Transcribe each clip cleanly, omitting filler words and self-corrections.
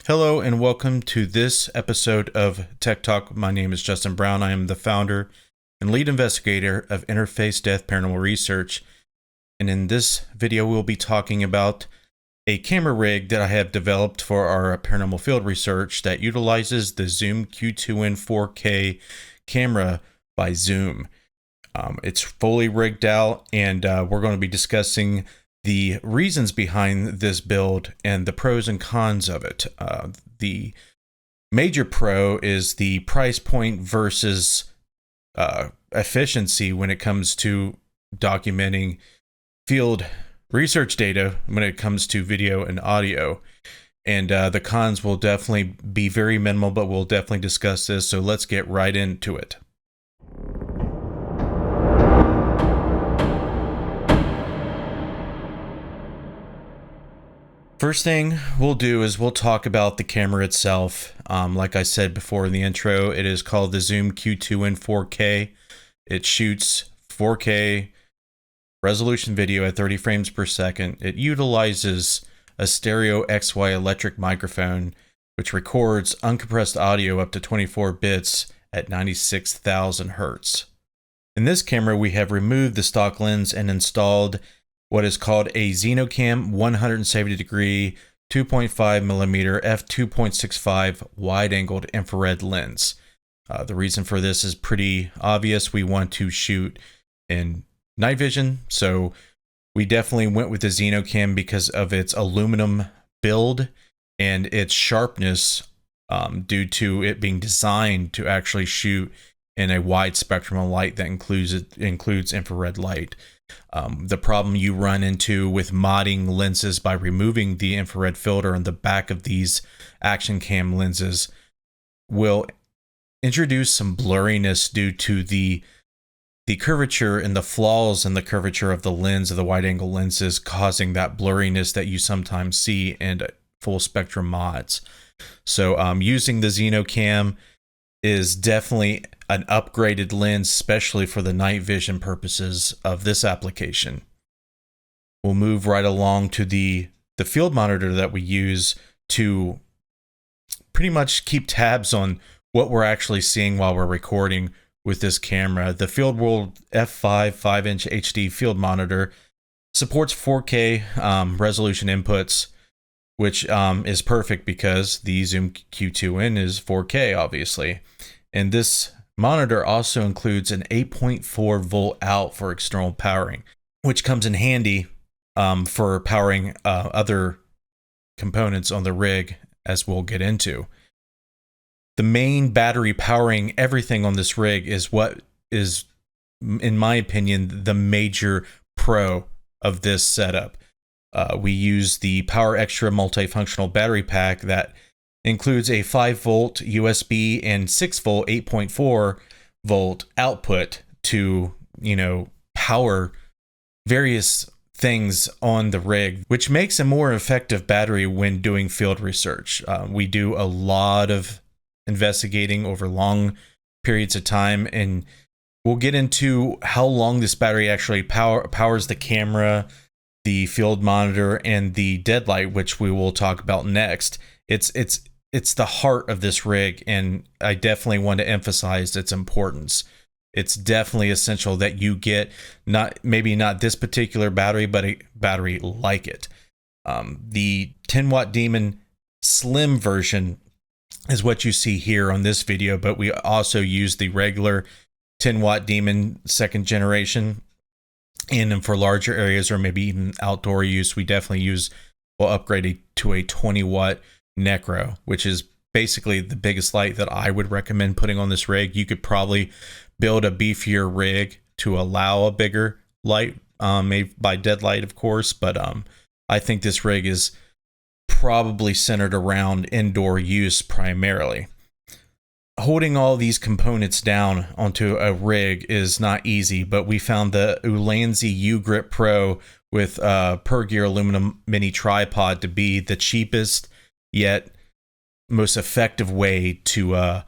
Hello and welcome to this episode of Tech Talk. My name is Justin Brown. I am the founder and lead investigator of Interface Death Paranormal Research. And in this video, we'll be talking about a camera rig that I have developed for our paranormal field research that utilizes the Zoom Q2N 4K camera by Zoom. It's fully rigged out, and we're going to be discussing the reasons behind this build and the pros and cons of it. The major pro is the price point versus efficiency when it comes to documenting field research data when it comes to video and audio. And the cons will definitely be very minimal, but we'll definitely discuss this. So let's get right into it. First thing we'll do is we'll talk about the camera itself. Like I said before in the intro, it is called the Zoom Q2N 4K. It shoots 4K resolution video at 30 frames per second. It utilizes a stereo XY electric microphone, which records uncompressed audio up to 24 bits at 96,000 hertz. In this camera, we have removed the stock lens and installed what is called a Xenocam 170 degree 2.5 millimeter f2.65 wide-angled infrared lens. The reason for this is pretty obvious. We want to shoot in night vision, so we definitely went with the Xenocam because of its aluminum build and its sharpness, due to it being designed to actually shoot in a wide spectrum of light that includes infrared light. The problem you run into with modding lenses by removing the infrared filter on the back of these action cam lenses will introduce some blurriness due to the curvature and the flaws in the curvature of the lens of the wide angle lenses, causing that blurriness that you sometimes see in full spectrum mods. So using the Xenocam is definitely an upgraded lens, especially for the night vision purposes of this application. We'll move right along to the field monitor that we use to pretty much keep tabs on what we're actually seeing while we're recording with this camera. The FieldWorld F5 5-inch HD field monitor supports 4K resolution inputs, which is perfect because the Zoom Q2N is 4K, obviously. And this monitor also includes an 8.4 volt out for external powering, which comes in handy for powering other components on the rig, as we'll get into. The main battery powering everything on this rig is what is, in my opinion, the major pro of this setup. We use the Powerextra multifunctional battery pack that includes a 5 volt USB and 6 volt 8.4 volt output to, power various things on the rig, which makes a more effective battery when doing field research. We do a lot of investigating over long periods of time, and we'll get into how long this battery actually powers the camera, the field monitor, and the Deadlight, which we will talk about next. It's the heart of this rig, and I definitely want to emphasize its importance. It's definitely essential that you get maybe not this particular battery, but a battery like it. The 10-watt Demon Slim version is what you see here on this video, but we also use the regular 10-watt Demon second generation. And for larger areas or maybe even outdoor use, we definitely will upgrade to a 20-watt Necro, which is basically the biggest light that I would recommend putting on this rig. You could probably build a beefier rig to allow a bigger light, made by Deadlight, of course, but I think this rig is probably centered around indoor use primarily. Holding all these components down onto a rig is not easy, but we found the Ulanzi U-Grip Pro with PERGEAR aluminum mini tripod to be the cheapest yet most effective way to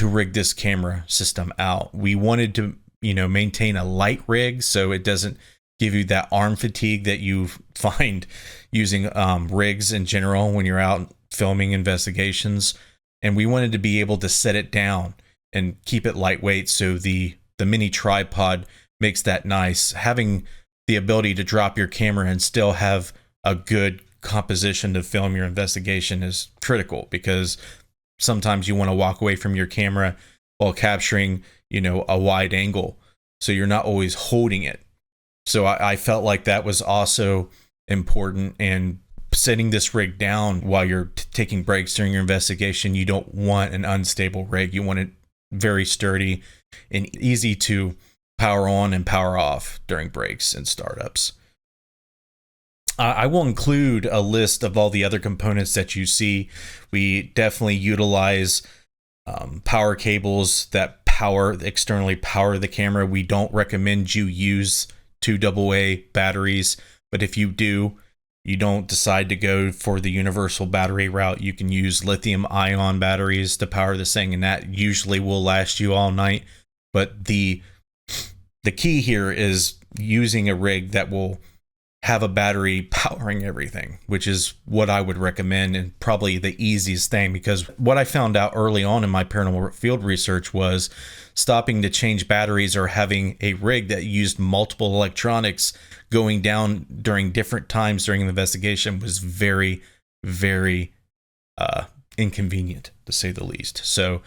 rig this camera system out. We wanted to, maintain a light rig so it doesn't give you that arm fatigue that you find using rigs in general when you're out filming investigations, and we wanted to be able to set it down and keep it lightweight. So the mini tripod makes that nice. Having the ability to drop your camera and still have a good composition to film your investigation is critical, because sometimes you want to walk away from your camera while capturing, you know, a wide angle, so you're not always holding it. So I felt like that was also important. And setting this rig down while you're taking breaks during your investigation, you don't want an unstable rig. You want it very sturdy and easy to power on and power off during breaks and startups. I will include a list of all the other components that you see. We definitely utilize power cables that externally power the camera. We don't recommend you use 2 AA batteries, but if you don't decide to go for the universal battery route, you can use lithium ion batteries to power this thing, and that usually will last you all night. But the key here is using a rig that will have a battery powering everything, which is what I would recommend, and probably the easiest thing, because what I found out early on in my paranormal field research was stopping to change batteries or having a rig that used multiple electronics going down during different times during the investigation was very, very inconvenient, to say the least. So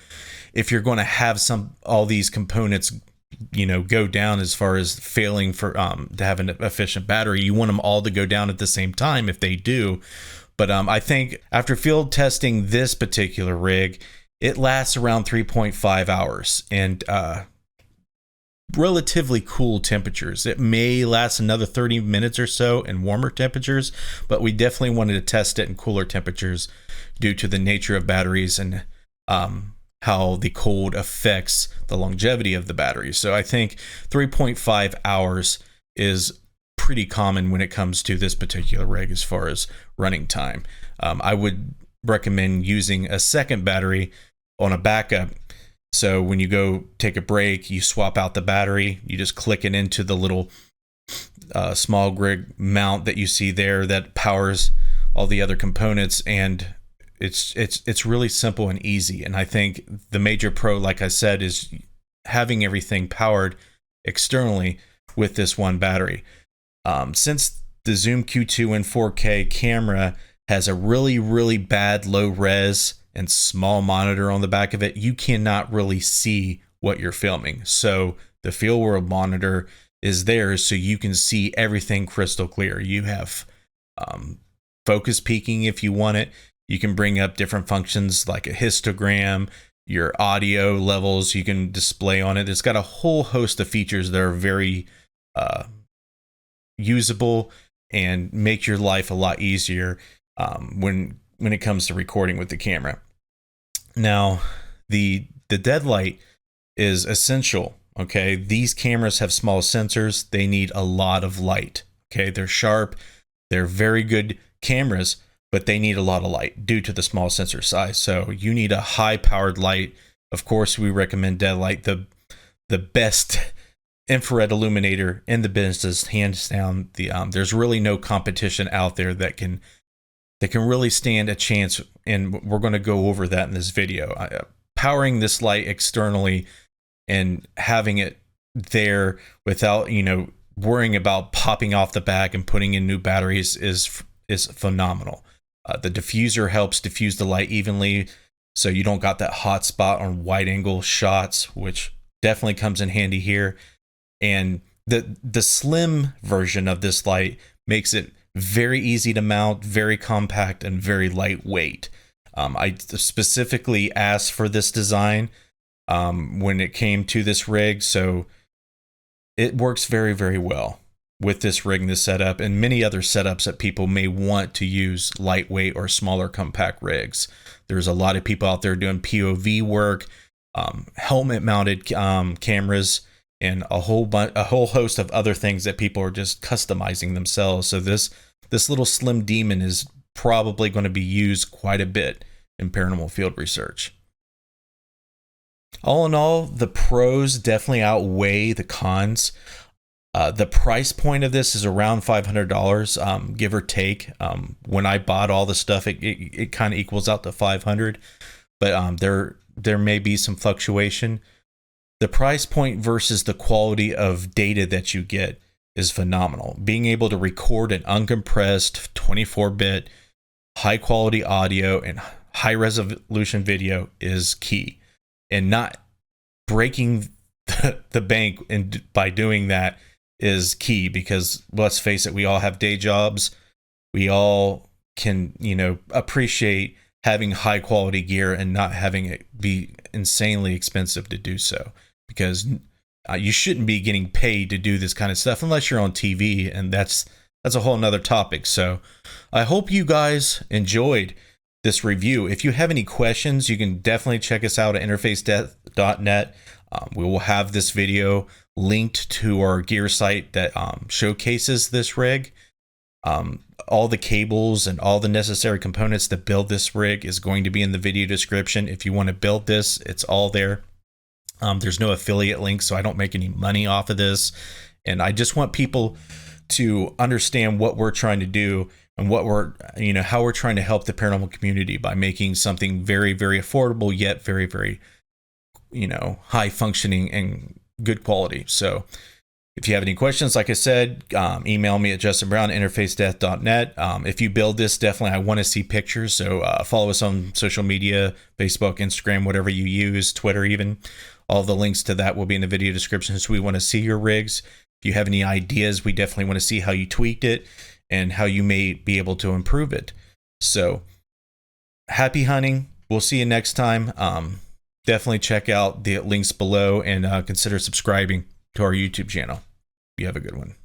if you're going to have all these components, you know, go down as far as failing for to have an efficient battery, you want them all to go down at the same time if they do. But I think after field testing this particular rig, it lasts around 3.5 hours and relatively cool temperatures. It may last another 30 minutes or so in warmer temperatures, but we definitely wanted to test it in cooler temperatures due to the nature of batteries and how the cold affects the longevity of the battery. So I think 3.5 hours is pretty common when it comes to this particular rig as far as running time. I would recommend using a second battery on a backup. So when you go take a break, you swap out the battery, you just click it into the little SMALLRIG mount that you see there that powers all the other components, and it's really simple and easy. And I think the major pro, like I said, is having everything powered externally with this one battery. Since the Zoom Q2N 4K camera has a really, really bad low res and small monitor on the back of it, you cannot really see what you're filming. So the field world monitor is there so you can see everything crystal clear. You have focus peaking if you want it. You can bring up different functions like a histogram, your audio levels you can display on it. It's got a whole host of features that are very usable and make your life a lot easier when it comes to recording with the camera. Now, the Deadlight is essential. Okay, these cameras have small sensors. They need a lot of light. Okay, they're sharp. They're very good cameras, but they need a lot of light due to the small sensor size. So you need a high-powered light. Of course, we recommend Deadlight, the best infrared illuminator in the business, hands down. There's really no competition out there that can really stand a chance, and we're going to go over that in this video. Powering this light externally and having it there without, you know, worrying about popping off the back and putting in new batteries is phenomenal. The diffuser helps diffuse the light evenly, so you don't got that hot spot on wide angle shots, which definitely comes in handy here. And the slim version of this light makes it very easy to mount, very compact, and very lightweight. I specifically asked for this design when it came to this rig, so it works very, very well with this rig and this setup and many other setups that people may want to use lightweight or smaller compact rigs. There's a lot of people out there doing POV work, helmet mounted cameras, and a whole host of other things that people are just customizing themselves. So this little slim demon is probably going to be used quite a bit in paranormal field research. All in all, the pros definitely outweigh the cons. The price point of this is around $500, give or take. When I bought all the stuff, it kind of equals out to 500, but there may be some fluctuation. The price point versus the quality of data that you get is phenomenal. Being able to record an uncompressed 24-bit high quality audio and high resolution video is key, and not breaking the bank by doing that is key, because let's face it, we all have day jobs. We all can, appreciate having high quality gear and not having it be insanely expensive to do so, because you shouldn't be getting paid to do this kind of stuff unless you're on TV, and that's a whole nother topic. So I hope you guys enjoyed this review. If you have any questions, you can definitely check us out at interfacedeath.net. We will have this video linked to our gear site that showcases this rig. All the cables and all the necessary components to build this rig is going to be in the video description. If you want to build this, it's all there. There's no affiliate link, so I don't make any money off of this. And I just want people to understand what we're trying to do and what we're, how we're trying to help the paranormal community by making something very, very affordable, yet very, very, high functioning and good quality. So if you have any questions, like I said, email me at justinbrown@interfacedeath.net. If you build this, definitely I want to see pictures. So follow us on social media, Facebook, Instagram, whatever you use, Twitter even. All the links to that will be in the video description. So we want to see your rigs. If you have any ideas, we definitely want to see how you tweaked it and how you may be able to improve it. So happy hunting. We'll see you next time. Definitely check out the links below and consider subscribing to our YouTube channel. You have a good one.